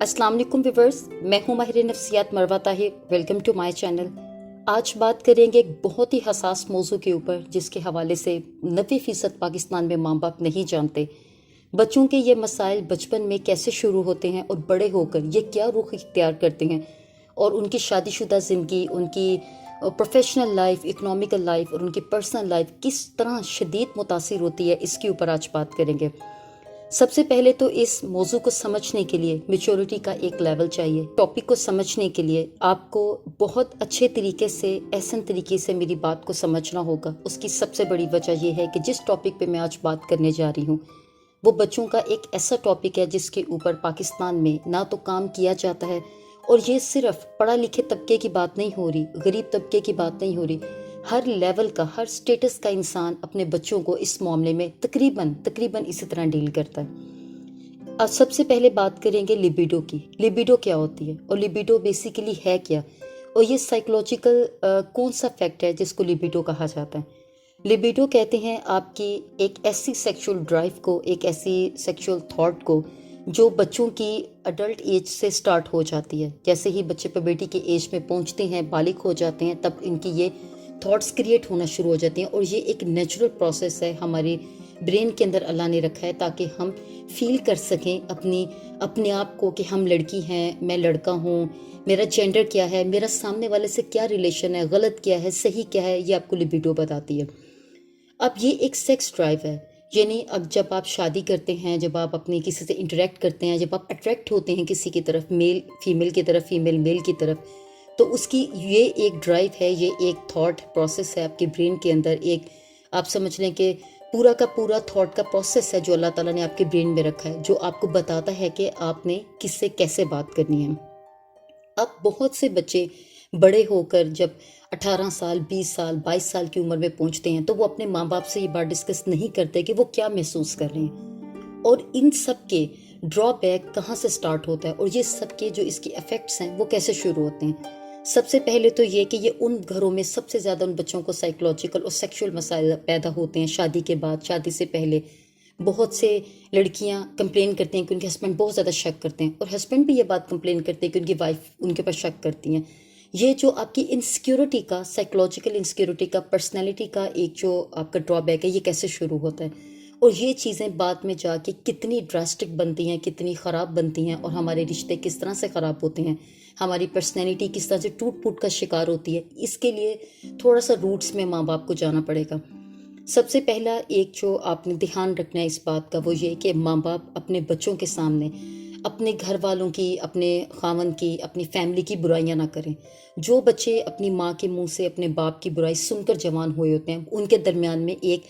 अस्सलाम वालेकुम व्यूवर्स, मैं हूं माहिर नफ्सियात Marwa Tahir. Welcome to my channel. आज बात करेंगे एक बहुत ही हसास मौजू के ऊपर जिसके हवाले से 90% पाकिस्तान में माँ बाप नहीं जानते। बच्चों के ये मसाइल बचपन में कैसे शुरू होते हैं और बड़े होकर ये क्या रुख इख्तियार करते हैं, और उनकी शादीशुदा ज़िंदगी, उनकी प्रोफेशनल लाइफ, इकनॉमिकल लाइफ और उनकी पर्सनल लाइफ किस तरह शदीद मुतासिर होती है, इसके ऊपर आज बात करेंगे। सबसे पहले तो इस मौजू को समझने के लिए मैच्योरिटी का एक लेवल चाहिए। टॉपिक को समझने के लिए आपको बहुत अच्छे तरीके से, एहसन तरीके से मेरी बात को समझना होगा। उसकी सबसे बड़ी वजह यह है कि जिस टॉपिक पे मैं आज बात करने जा रही हूँ वो बच्चों का एक ऐसा टॉपिक है जिसके ऊपर पाकिस्तान में ना तो काम किया जाता है, और ये सिर्फ पढ़ा लिखे तबके की बात नहीं हो रही, गरीब तबके की बात नहीं हो रही। हर लेवल का, हर स्टेटस का इंसान अपने बच्चों को इस मामले में तकरीबन इसी तरह डील करता है। अब सबसे पहले बात करेंगे लिबिडो की। लिबिडो क्या होती है और लिबिडो बेसिकली है क्या, और ये साइकोलॉजिकल कौन सा फैक्ट है जिसको लिबिडो कहा जाता है। लिबिडो कहते हैं आपकी एक ऐसी सेक्सुअल ड्राइव को, एक ऐसी सेक्सुअल थॉट को जो बच्चों की अडल्ट एज से स्टार्ट हो जाती है। जैसे ही बच्चे प्यूबर्टी के एज में पहुंचते हैं, बालिग हो जाते हैं, तब इनकी ये थॉट्स क्रिएट होना शुरू हो जाती हैं। और ये एक नेचुरल प्रोसेस है, हमारे ब्रेन के अंदर अल्लाह ने रखा है ताकि हम फील कर सकें अपने आप को कि हम लड़की हैं, मैं लड़का हूँ, मेरा जेंडर क्या है, मेरा सामने वाले से क्या रिलेशन है, गलत क्या है, सही क्या है, ये आपको लिबिडो बताती है। अब ये एक सेक्स ड्राइव है, यानी अब जब आप शादी करते हैं, जब आप अपने किसी से इंटरेक्ट करते हैं, जब आप अट्रैक्ट होते हैं किसी की तरफ, मेल फीमेल की तरफ, फीमेल मेल की तरफ, तो उसकी ये एक ड्राइव है, ये एक थॉट प्रोसेस है आपके ब्रेन के अंदर। एक आप समझ लें कि पूरा का पूरा थॉट का प्रोसेस है जो अल्लाह ताला ने आपके ब्रेन में रखा है, जो आपको बताता है कि आपने किससे कैसे बात करनी है। अब बहुत से बच्चे बड़े होकर जब 18 साल, 20 साल, 22 साल की उम्र में पहुंचते हैं तो वो अपने माँ बाप से ये बात डिस्कस नहीं करते कि वो क्या महसूस कर रहे हैं, और इन सब के ड्रॉबैक कहाँ से स्टार्ट होता है, और ये सब के जो इसके इफेक्ट्स हैं वो कैसे शुरू होते हैं। सबसे पहले तो ये कि ये उन घरों में सबसे ज़्यादा उन बच्चों को साइकोलॉजिकल और सेक्सुअल मसाइल पैदा होते हैं शादी के बाद। शादी से पहले बहुत से लड़कियां कंप्लेन करती हैं कि उनके हस्बैंड बहुत ज़्यादा शक करते हैं, और हस्बैंड भी ये बात कंप्लेन करते हैं कि उनकी वाइफ उनके ऊपर शक करती हैं। ये जो आपकी इनसिक्योरिटी का, साइकोलॉजिकल इनसिक्योरिटी का, पर्सनैलिटी का एक जो आपका ड्रॉबैक है, ये कैसे शुरू होता है, और ये चीज़ें बाद में जाके कितनी ड्रास्टिक बनती हैं, कितनी ख़राब बनती हैं, और हमारे रिश्ते किस तरह से ख़राब होते हैं, हमारी पर्सनैलिटी किस तरह से टूट फूट का शिकार होती है। इसके लिए थोड़ा सा रूट्स में माँ बाप को जाना पड़ेगा। सबसे पहला एक जो आपने ध्यान रखना है इस बात का, वो ये कि माँ बाप अपने बच्चों के सामने अपने घर वालों की, अपने खावन की, अपनी फैमिली की बुराइयां ना करें। जो बच्चे अपनी माँ के मुंह से अपने बाप की बुराई सुनकर जवान हुए होते हैं, उनके दरमियान में एक,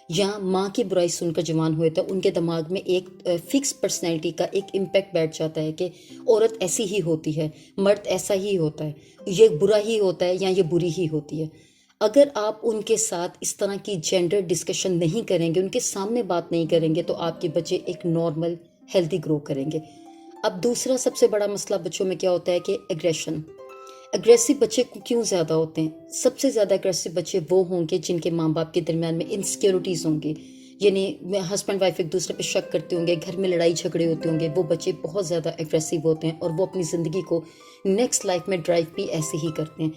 या माँ की बुराई सुनकर जवान हुए थे, उनके दिमाग में एक फिक्स पर्सनैलिटी का एक इम्पैक्ट बैठ जाता है कि औरत ऐसी ही होती है, मर्द ऐसा ही होता है, ये बुरा ही होता है या ये बुरी ही होती है। अगर आप उनके साथ इस तरह की जेंडर डिस्कशन नहीं करेंगे, उनके सामने बात नहीं करेंगे, तो आपके बच्चे एक नॉर्मल हेल्दी ग्रो करेंगे। अब दूसरा सबसे बड़ा मसला बच्चों में क्या होता है कि एग्रेशन। एग्रेसिव बच्चे क्यों ज़्यादा होते हैं? सबसे ज़्यादा एग्रेसिव बच्चे वो होंगे जिनके माँ बाप के दरमियान में इनसिक्योरिटीज़ होंगी, यानी हस्बैंड वाइफ एक दूसरे पे शक करते होंगे, घर में लड़ाई झगड़े होते होंगे। वो बच्चे बहुत ज़्यादा एग्रेसिव होते हैं और वो अपनी ज़िंदगी को नेक्स्ट लाइफ में ड्राइव भी ऐसे ही करते हैं।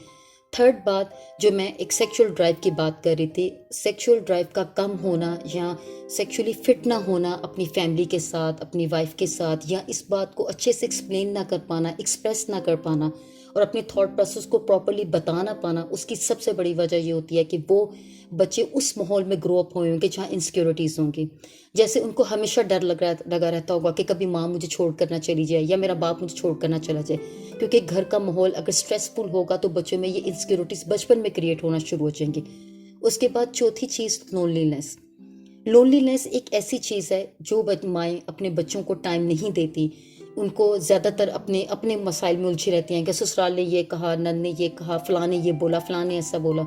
थर्ड बात, जो मैं एक सेक्सुअल ड्राइव की बात कर रही थी, सेक्सुअल ड्राइव का कम होना या सेक्सुअली फिट ना होना अपनी फैमिली के साथ, अपनी वाइफ के साथ, या इस बात को अच्छे से एक्सप्लेन ना कर पाना, एक्सप्रेस ना कर पाना, और अपने थॉट प्रोसेस को प्रॉपर्ली बता ना पाना, उसकी सबसे बड़ी वजह ये होती है कि वो बच्चे उस माहौल में ग्रो अप हुए होंगे जहाँ इनसिक्योरिटीज़ होंगी। जैसे उनको हमेशा डर लगा रहता होगा कि कभी माँ मुझे छोड़ कर ना चली जाए या मेरा बाप मुझे छोड़ कर ना चला जाए, क्योंकि घर का माहौल अगर स्ट्रेसफुल होगा तो बच्चों में ये इनसिक्योरिटीज़ बचपन में क्रिएट होना शुरू हो जाएंगी। उसके बाद चौथी चीज़, लोनलीनेस। लोनलीनेस एक ऐसी चीज़ है जो माएँ अपने बच्चों को टाइम नहीं देती, उनको ज़्यादातर अपने अपने मसाइल में उलझी रहती हैं कि ससुराल ने ये कहा, नन ने ये कहा, फ़लाँ ने ये बोला, फ़लाँ ने ऐसा बोला।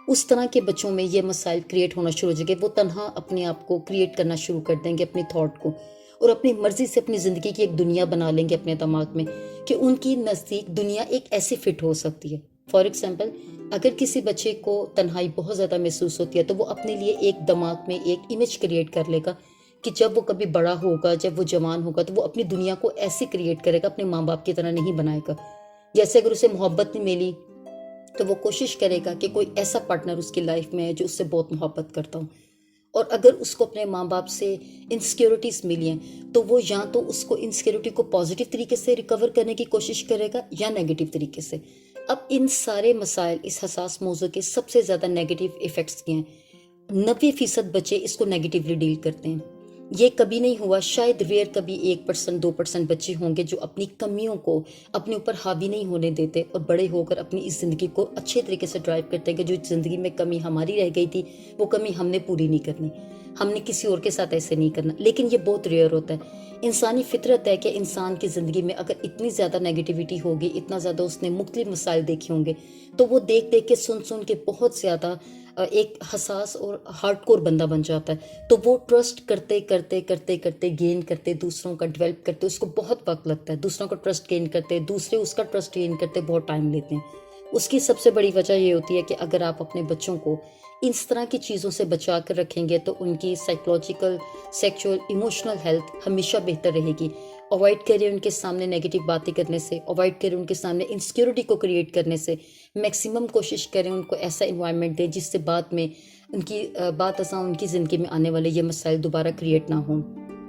उस तरह के बच्चों में ये मसाइल क्रिएट होना शुरू हो जाएंगे। वो तन्हा अपने आप को क्रिएट करना शुरू कर देंगे, अपने थॉट को, और अपनी मर्ज़ी से अपनी ज़िंदगी की एक दुनिया बना लेंगे अपने दिमाग में कि उनकी नज़दीक दुनिया एक ऐसे फिट हो सकती है। फॉर एग्ज़ाम्पल, अगर किसी बच्चे को तन्हाई बहुत ज़्यादा महसूस होती है तो वो अपने लिए एक दिमाग में एक इमेज क्रिएट कर लेगा کہ جب وہ کبھی بڑا ہوگا، جب وہ جوان ہوگا، تو وہ اپنی دنیا کو ایسے کریٹ کرے گا، اپنے ماں باپ کی طرح نہیں بنائے گا. جیسے اگر اسے محبت نہیں ملی تو وہ کوشش کرے گا کہ کوئی ایسا پارٹنر اس کی لائف میں ہے جو اس سے بہت محبت کرتا ہوں. اور اگر اس کو اپنے ماں باپ سے انسیکیورٹیز ملی ہیں تو وہ یا تو اس کو انسیکیورٹی کو پازیٹیو طریقے سے ریکور کرنے کی کوشش کرے گا یا نیگیٹو طریقے سے. اب ان سارے مسائل، اس حساس موضوع کے سب سے زیادہ نیگیٹو ایفیکٹس کیا ہیں. 90% بچے اس کو نیگیٹیولی ڈیل کرتے ہیں. یہ کبھی نہیں ہوا، شاید ریئر کبھی 1% 2% بچے ہوں گے جو اپنی کمیوں کو اپنے اوپر حاوی نہیں ہونے دیتے اور بڑے ہو کر اپنی اس زندگی کو اچھے طریقے سے ڈرائیو کرتے ہیں کہ جو زندگی میں کمی ہماری رہ گئی تھی وہ کمی ہم نے پوری نہیں کرنی، ہم نے کسی اور کے ساتھ ایسے نہیں کرنا. لیکن یہ بہت ریئر ہوتا ہے. انسانی فطرت ہے کہ انسان کی زندگی میں اگر اتنی زیادہ نیگیٹیوٹی ہوگی، اتنا زیادہ اس نے مختلف مسائل دیکھے ہوں گے، تو وہ دیکھ دیکھ کے سن کے بہت زیادہ ایک حساس اور ہارڈ کور بندہ بن جاتا ہے. تو وہ ٹرسٹ کرتے کرتے کرتے کرتے گین کرتے، دوسروں کا ڈیولپ کرتے، اس کو بہت وقت لگتا ہے. دوسروں کا ٹرسٹ گین کرتے، دوسرے اس کا ٹرسٹ گین کرتے بہت ٹائم لیتے ہیں. اس کی سب سے بڑی وجہ یہ ہوتی ہے کہ اگر آپ اپنے بچوں کو اس طرح کی چیزوں سے بچا کر رکھیں گے تو ان کی سائیکولوجیکل، سیکچول، ایموشنل ہیلتھ ہمیشہ بہتر رہے گی. اوائڈ کریں ان کے سامنے نیگیٹو باتیں کرنے سے، اوائڈ کریں ان کے سامنے انسیکیورٹی کو کریٹ کرنے سے. میکسیمم کوشش کریں ان کو ایسا انوائرمنٹ دیں جس سے بعد میں ان کی بعد ازاں ان کی زندگی میں آنے والے یہ مسائل دوبارہ کریٹ نہ ہوں.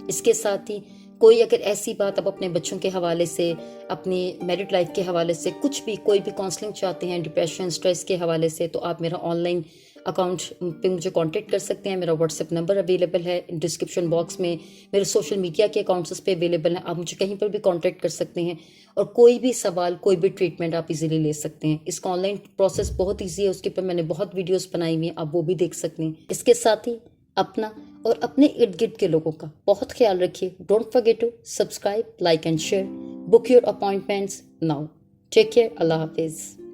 اس کے ساتھ ہی کوئی اگر ایسی بات آپ اپنے بچوں کے حوالے سے، اپنی میرڈ لائف کے حوالے سے، کچھ بھی کوئی بھی کاؤنسلنگ چاہتے ہیں ڈپریشن، اسٹریس کے حوالے سے، تو آپ میرا آن لائن اکاؤنٹ پہ مجھے کانٹیکٹ کر سکتے ہیں. میرا واٹس ایپ نمبر اویلیبل ہے ڈسکرپشن باکس میں. میرے سوشل میڈیا کے اکاؤنٹس اس پہ اویلیبل ہیں، آپ مجھے کہیں پر بھی کانٹیکٹ کر سکتے ہیں. اور کوئی بھی سوال، کوئی بھی ٹریٹمنٹ آپ ایزیلی لے سکتے ہیں. اس کا آن لائن پروسیس بہت ایزی ہے، اس کے اوپر میں نے بہت ویڈیوز بنائی ہوئی ہیں، آپ وہ بھی دیکھ سکتے ہیں. اس کے ساتھ ہی اپنا اور اپنے ارد گرد کے لوگوں کا بہت خیال رکھیے. Don't forget to subscribe, like and share. Book your appointments now. Take care. اللہ حافظ.